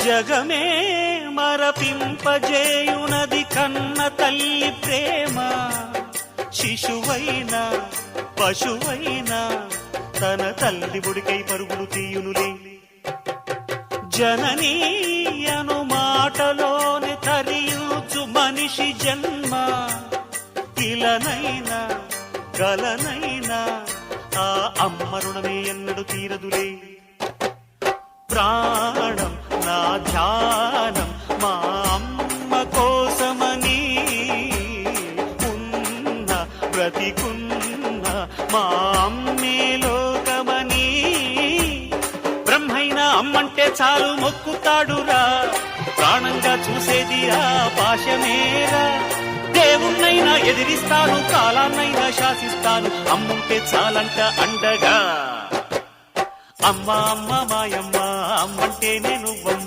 జగమే మరపింపజేయునది కన్న తల్లి ప్రేమ. శిశువైనా పశువైనా తన తల్లి బుడికై పరుగులు తీయునులే. జననీ అను మాటలోని తరియుచు మనిషి జన్మ. ఇలనైనా గలనైనా ఆ అమ్మ రుణమే ఎన్నడు తీరదులే. ప్రాణం నా ధ్యానం మా అమ్మ కోసమని, ఉన్న బ్రతికున్న మా అమ్మే లోకమని. బ్రహ్మైనా అమ్మంటే చాలు మొక్కుతాడురా, ప్రాణంగా చూసేది ఆ పాశమేరా. దేవుణ్ణైనా ఎదిరిస్తాను, కాలాన్నైనా శాసిస్తాను, అమ్ముంటే చాలంట అండగా. అమ్మ అమ్మ మాయమ్మ అమ్మంటే నేను అమ్మ.